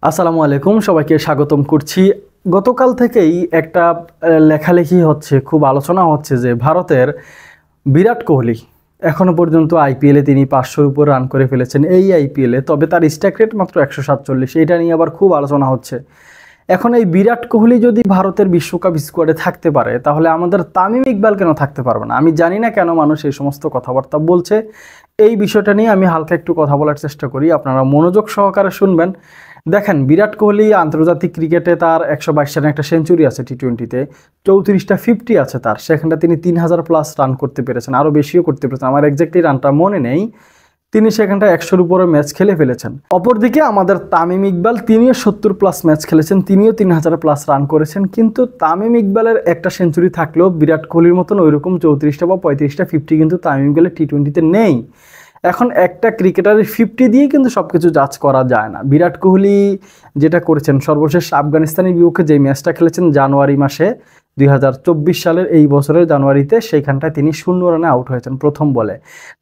আসসালামু আলাইকুম, সবাইকে স্বাগতম করছি। গতকাল থেকেই একটা লেখালেখি হচ্ছে, খুব আলোচনা হচ্ছে যে ভারতের বিরাট কোহলি এখনো পর্যন্ত আইপিএলে তিনি 500-র উপর রান করে ফেলেছেন এই আইপিএলে, তবে তার স্ট্রাইক রেট মাত্র 147। এটা নিয়ে আবার খুব আলোচনা হচ্ছে। এখন এই বিরাট কোহলি যদি ভারতের বিশ্বকাপ স্কোয়াডে থাকতে পারে, তাহলে আমাদের তামিম ইকবাল কেন থাকতে পারবে না? আমি জানি না কেন মানুষ এই সমস্ত কথাবার্তা বলছে। এই বিষয়টা নিয়ে আমি হালকা একটু কথা বলার চেষ্টা করি, আপনারা মনোযোগ সহকারে শুনবেন। দেখেন, বিরাট কোহলি আন্তর্জাতিক ক্রিকেটে তার 122 রানে একটা সেঞ্চুরি আছে, টি-20-তে 34টা 50 আছে তার, সেখানটা তিনি 3000+ রান করতে পেরেছেন, আরও বেশিও করতে পেরেছেন। আমার এক্স্যাক্টলি রানটা মনে নেই। তিনি সেখানটা 100-র উপরে ম্যাচ খেলে ফেলেছেন। অপরদিকে আমাদের তামিম ইকবাল, তিনিও 70+ ম্যাচ খেলেছেন, তিনিও 3000+ রান করেছেন। কিন্তু তামিম ইকবালের একটা সেঞ্চুরি থাকলেও বিরাট কোহলির মতন ওইরকম 34টা বা 35টা 50 কিন্তু তামিম ইকবালের টি-20-তে নেই। এখন একটা ক্রিকেটারের 50 দিয়ে কিন্তু সব কিছু জাজ করা যায় না। বিরাট কোহলি যেটা করেছেন, সর্বশেষ আফগানিস্তানের বিপক্ষে যেই ম্যাচটা খেলেছেন জানুয়ারি মাসে 2024 সালের, এই বছরের জানুয়ারিতে, সেইখানটায় তিনি 0 রানে আউট হয়েছেন প্রথম বলে।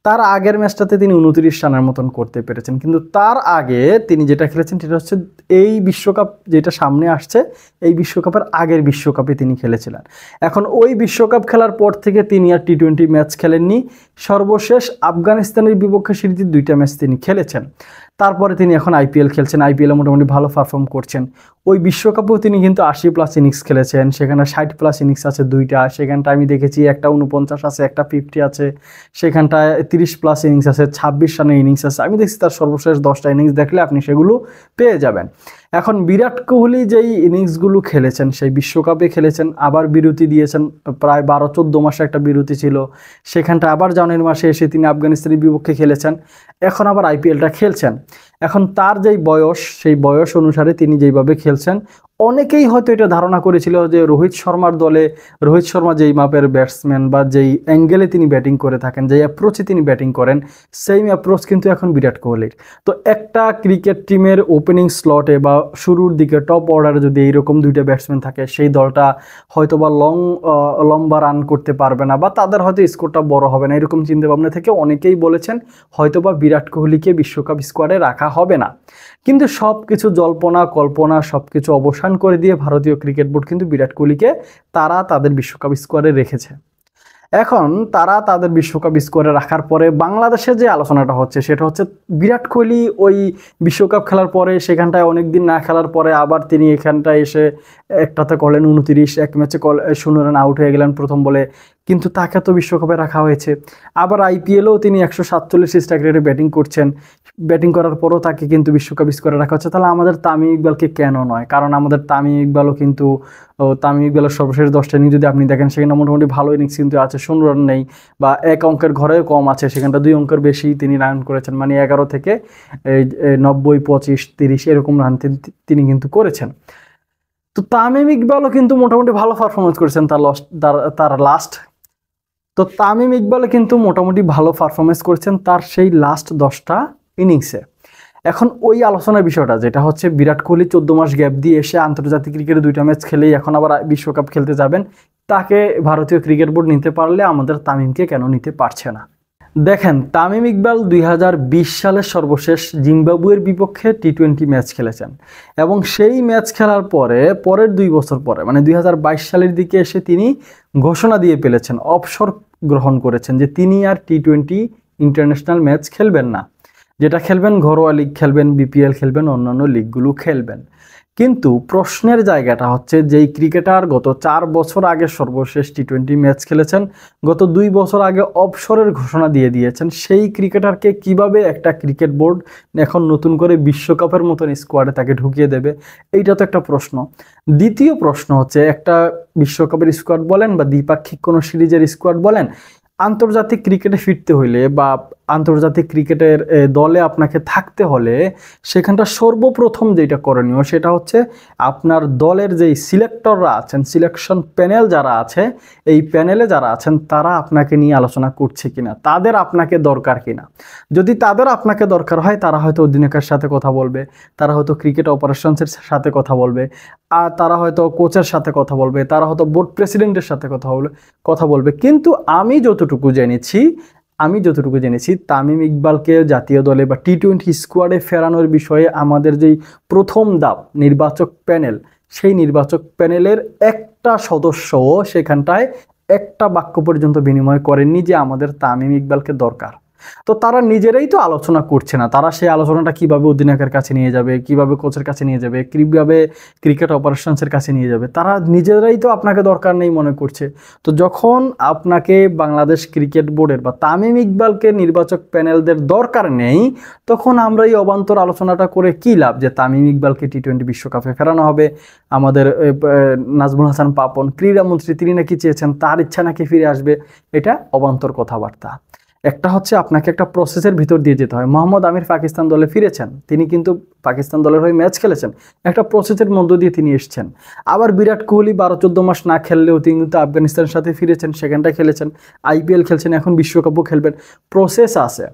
তার আগের ম্যাচটাতে তিনি 29 রানের মতন করতে পেরেছেন। কিন্তু তার আগে তিনি যেটা খেলেছেন সেটা হচ্ছে এই বিশ্বকাপ যেটা সামনে আসছে, এই বিশ্বকাপের আগের বিশ্বকাপে তিনি খেলেছিলেন। এখন ওই বিশ্বকাপ খেলার পর থেকে তিনি আর টি-20 ম্যাচ খেলেননি। সর্বশেষ আফগানিস্তানের বিপক্ষে সিরিজে 2টা ম্যাচ তিনি খেলেছেন। তারপরে তিনি এখন আইপিএল খেলছেন, আইপিএলে মোটামুটি ভালো পারফর্ম করছেন। ওই বিশ্বকাপেও তিনি কিন্তু 80+ ইনিংস খেলেছেন, সেখানে 60+ ইনিংস আছে 2টা, সেখানটা আমি দেখেছি একটা 49 আছে, একটা 50 আছে, সেখানটায় 30+ ইনিংস আছে, 26 রানের ইনিংস আছে। আমি দেখছি তার সর্বশেষ 10টা ইনিংস দেখলে আপনি সেগুলো পেয়ে যাবেন। এখন বিরাট কোহলি যেই ইনিংসগুলো খেলেছেন, সেই বিশ্বকাপে খেলেছেন, আবার বিরতি দিয়েছেন, প্রায় 12-14 মাসে একটা বিরতি ছিল, সেখানটা আবার জানুয়ারি মাসে এসে তিনি আফগানিস্তানের বিপক্ষে খেলেছেন, এখন আবার আইপিএলটা খেলছেন। এখন তার যেই বয়স, সেই বয়স অনুসারে তিনি যেইভাবে খেলছেন, অনেকেই হয়তো এটা ধারণা করেছিল যে রোহিত শর্মার দলে, রোহিত শর্মা যেই মাপের ব্যাটসম্যান বা যেই অ্যাঙ্গেলে তিনি ব্যাটিং করে থাকেন, যেই অ্যাপ্রোচে তিনি ব্যাটিং করেন, সেই অ্যাপ্রোচ কিন্তু এখন বিরাট কোহলির। তো একটা ক্রিকেট টিমের ওপেনিং স্লটে বা শুরুর দিকে টপ অর্ডারে যদি এইরকম 2টা ব্যাটসম্যান থাকে, সেই দলটা হয়তো বা লম্বা রান করতে পারবে না, বা তাদের হয়তো স্কোরটা বড় হবে না, এরকম চিন্তাভাবনা থেকে অনেকেই বলেছেন হয়তো বা বিরাট কোহলিকে বিশ্বকাপ স্কোয়াডে রাখা হবে না। কিন্তু সব কিছু জল্পনা কল্পনা সব কিছু অবসান করে দিয়ে ভারতীয় ক্রিকেট বোর্ড কিন্তু বিরাট কোহলিকে তারা তাদের বিশ্বকাপ স্কোয়াডে রেখেছে। এখন তারা তাদের বিশ্বকাপ স্কোয়াডে রাখার পরে বাংলাদেশের যে আলোচনাটা হচ্ছে সেটা হচ্ছে, বিরাট কোহলি ওই বিশ্বকাপ খেলার পরে সেখানটায় অনেকদিন না খেলার পরে আবার তিনি এখানটায় এসে একটাতে করলেন 29, এক ম্যাচে 0 রান আউট হয়ে গেলেন প্রথম বলে, কিন্তু তাকে তো বিশ্বকাপে রাখা হয়েছে। আবার আইপিএলেও তিনি 147 স্ট্রাইক রেটে ব্যাটিং করছেন, ব্যাটিং করার পরও তাকে কিন্তু বিশ্বকাপ স্কোয়াডে রাখা হচ্ছে। তাহলে আমাদের তামিম ইকবালকে কেন নয়? কারণ আমাদের তামিম ইকবালও কিন্তু, তামিম ইকবালের সর্বশেষ 10টা ইনিংস যদি আপনি দেখেন, সেখানে মোটামুটি ভালো ইনিংস কিন্তু আছে, 0 রান নেই, বা এক অঙ্কের ঘরেও কম আছে, সেখানটা 2 অঙ্কের বেশি তিনি রান করেছেন, মানে 11 থেকে 90, 25, 30 এরকম রান তিনি কিন্তু করেছেন। তো তামিম ইকবালও কিন্তু মোটামুটি ভালো পারফরমেন্স করেছেন তার লাস্ট। তো তামিম ইকবালও কিন্তু মোটামুটি ভালো পারফরমেন্স করেছেন তার সেই লাস্ট 10টা ইনিংসে। এখন ওই আলোচনার বিষয়টা যেটা হচ্ছে, বিরাট কোহলি 14 মাস গ্যাপ দিয়ে এসে আন্তর্জাতিক ক্রিকেটে 2টা ম্যাচ খেলেই এখন আবার বিশ্বকাপ খেলতে যাবেন, তাকে ভারতীয় ক্রিকেট বোর্ড নিতে পারলে আমাদের তামিমকে কেন নিতে পারছে না? দেখেন, তামিম ইকবাল 2020 সালের সর্বশেষ জিম্বাবুয়ের বিপক্ষে টি-20 ম্যাচ খেলেছেন, এবং সেই ম্যাচ খেলার পরে পরের 2 বছর পরে, মানে 2022 সালের দিকে এসে তিনি ঘোষণা দিয়ে ফেলেছেন, অবসর গ্রহণ করেছেন যে তিনি আর টি-20 ইন্টারন্যাশনাল ম্যাচ খেলবেন না, যেটা খেলবেন ঘরোয়া লিগ খেলবেন, বিপিএল খেলবেন, অন্যান্য লিগগুলো খেলবেন। কিন্তু প্রশ্নের জায়গাটা হচ্ছে, যেই ক্রিকেটার গত 4 বছর আগে সর্বশেষ টি-20 ম্যাচ খেলেছেন, গত 2 বছর আগে অবসরের ঘোষণা দিয়ে দিয়েছেন, সেই ক্রিকেটারকে কিভাবে একটা ক্রিকেট বোর্ড এখন নতুন করে বিশ্বকাপের মতন স্কোয়াডে তাকে ঢুকিয়ে দেবে? এইটা তো একটা প্রশ্ন। দ্বিতীয় প্রশ্ন হচ্ছে, একটা বিশ্বকাপের স্কোয়াড বলেন বা দ্বিপাক্ষিক কোনো সিরিজের স্কোয়াড বলেন, আন্তর্জাতিক ক্রিকেটে ফিরতে হইলে বা আন্তর্জাতিক ক্রিকেটের দলে আপনাকে থাকতে হলে, সেখানটা সর্বপ্রথম যেটা করণীয় সেটা হচ্ছে, আপনার দলের যেই সিলেক্টররা আছেন, সিলেকশন প্যানেল যারা আছে, এই প্যানেলে যারা আছেন তারা আপনাকে নিয়ে আলোচনা করছে কিনা, তাদের আপনাকে দরকার কিনা। যদি তাদের আপনাকে দরকার হয়, তারা হয়তো অধিনায়কের সাথে কথা বলবে, তারা হয়তো ক্রিকেট অপারেশনসের সাথে কথা বলবে, আর তারা হয়তো কোচের সাথে কথা বলবে, তারা হয়তো বোর্ড প্রেসিডেন্টের সাথে কথা বলবে। কিন্তু আমি যতটুকু জেনেছি, আমি যতটুকু জেনেছি তামিম ইকবালকে জাতীয় দলে বা টি-20 স্কোয়াডে ফেরানোর বিষয়ে আমাদের যেই প্রথম ধাপ নির্বাচক প্যানেল, সেই নির্বাচক প্যানেলের একটা সদস্যও সেখানটায় একটা বাক্য পর্যন্ত বিনিময় করেননি যে আমাদের তামিম ইকবালকে দরকার। তো তারা নিজেরাই তো আলোচনা করছে না, তারা সেই আলোচনাটা কিভাবে অধিনায়কের কাছে নিয়ে যাবে, কিভাবে কোচের কাছে নিয়ে যাবে, কিভাবে ক্রিকেট অপারেশনসের কাছে নিয়ে যাবে, তারা নিজেরাই তো আপনাকে দরকার নেই মনে করছে। তো যখন আপনাকে বাংলাদেশ ক্রিকেট বোর্ডের বা তামিম ইকবালকে নির্বাচক প্যানেলদের দরকার নেই, তখন আমরা এই অবান্তর আলোচনাটা করে কি লাভ যে তামিম ইকবালকে টি-20 বিশ্বকাপে ফেরানো হবে। আমাদের নাজমুল হাসান পাপন ক্রীড়ামন্ত্রী, তিনি নাকি চেয়েছেন, তার ইচ্ছা নাকি ফিরে আসবে। এটা অবান্তর কথাবার্তা। একটা হচ্ছে আপনাকে একটা প্রসেসের ভিতর দিয়ে যেতে হয়। মোহাম্মদ আমির পাকিস্তান দলে ফিরেছেন, তিনি কিন্তু পাকিস্তান দলের হয়ে ম্যাচ খেলেছেন, একটা প্রসেসের মধ্য দিয়ে তিনি এসেছেন। আবার বিরাট কোহলি 12-14 মাস না খেললেও তিনি কিন্তু আফগানিস্তানের সাথে ফিরেছেন, সেখানটা খেলেছেন, আইপিএল খেলছেন, এখন বিশ্বকাপও খেলবেন, প্রসেস আছে।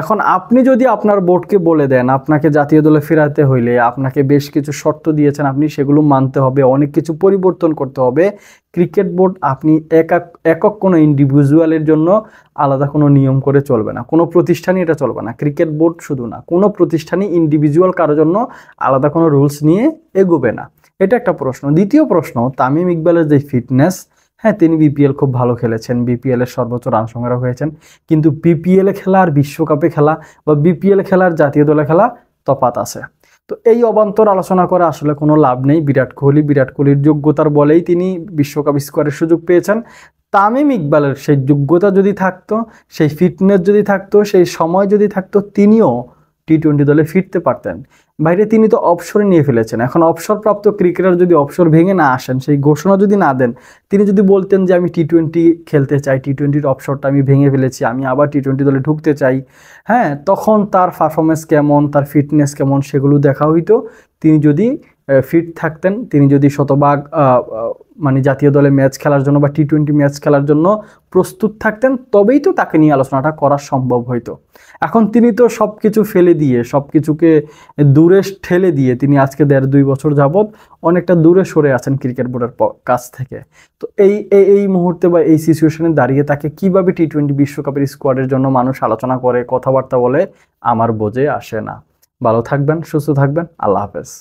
এখন আপনি যদি আপনার বোর্ডকে বলে দেন আপনাকে জাতীয় দলে ফেরাতে হইলে আপনাকে বেশ কিছু শর্ত দিয়েছেন, আপনি সেগুলো মানতে হবে, অনেক কিছু পরিবর্তন করতে হবে। ক্রিকেট বোর্ড আপনি একক কোনো ইন্ডিভিজুয়ালের জন্য আলাদা কোনো নিয়ম করে চলবে না, কোনো প্রতিষ্ঠানই এটা চলবে না। ক্রিকেট বোর্ড শুধু না, কোনো প্রতিষ্ঠানই ইন্ডিভিজুয়াল কারোর জন্য আলাদা কোনো রুলস নিয়ে এগোবে না। এটা একটা প্রশ্ন। দ্বিতীয় প্রশ্ন, তামিম ইকবালের যে ফিটনেস, হ্যাঁ তিনি বিপিএল খুব ভালো খেলেছেন, বিপিএল এর সর্বোচ্চ রান সংগ্রাহক হয়েছেন, কিন্তু বিপিএল এ খেলা আর বিশ্বকাপে খেলা বা বিপিএল খেলা আর জাতীয় দলে খেলা তফাৎ আছে। তো এই অবান্তর আলোচনা করে আসলে কোনো লাভ নেই। বিরাট কোহলির যোগ্যতার বলেই তিনি বিশ্বকাপ স্কোয়াডের সুযোগ পেয়েছেন। তামিম ইকবালের সেই যোগ্যতা যদি থাকতো, সেই ফিটনেস যদি থাকতো, সেই সময় যদি থাকতো, তিনিও টি-20 দলে ফিরতে পারতেন। বাইরে তিনি তো অবসরে নিয়ে ফেলেছেন। এখন অবসরপ্রাপ্ত ক্রিকেটার যদি অবসর ভেঙে না আসেন, সেই ঘোষণা যদি না দেন, তিনি যদি বলতেন যে আমি টি-20 খেলতে চাই, টি-20-র অবসরটা আমি ভেঙে ফেলেছি, আমি আবার টি-20 দলে ঢুকতে চাই, হ্যাঁ, তখন তার পারফরমেন্স কেমন, তার ফিটনেস কেমন, সেগুলো দেখা হইতো। তিনি যদি ফিট থাকতেন, তিনি যদি শতভাগ মানে জাতীয় দলে ম্যাচ খেলার জন্য বা টি-20 ম্যাচ খেলার জন্য প্রস্তুত থাকতেন, তবেই তো তাকে নিয়ে আলোচনাটা করা সম্ভব হইতো। এখন তিনি তো সব কিছু ফেলে দিয়ে, সব কিছুকে দূরে ঠেলে দিয়ে তিনি আজকে 1.5-2 বছর যাবৎ অনেকটা দূরে সরে আছেন ক্রিকেট বোর্ডের কাছ থেকে। তো এই মুহূর্তে বা এই সিচুয়েশনে দাঁড়িয়ে তাকে কিভাবে টি-20 বিশ্বকাপের স্কোয়াডের জন্য মানুষ আলোচনা করে, কথাবার্তা বলে, আমার বোঝে আসে না। ভালো থাকবেন, সুস্থ থাকবেন, আল্লাহ হাফেজ।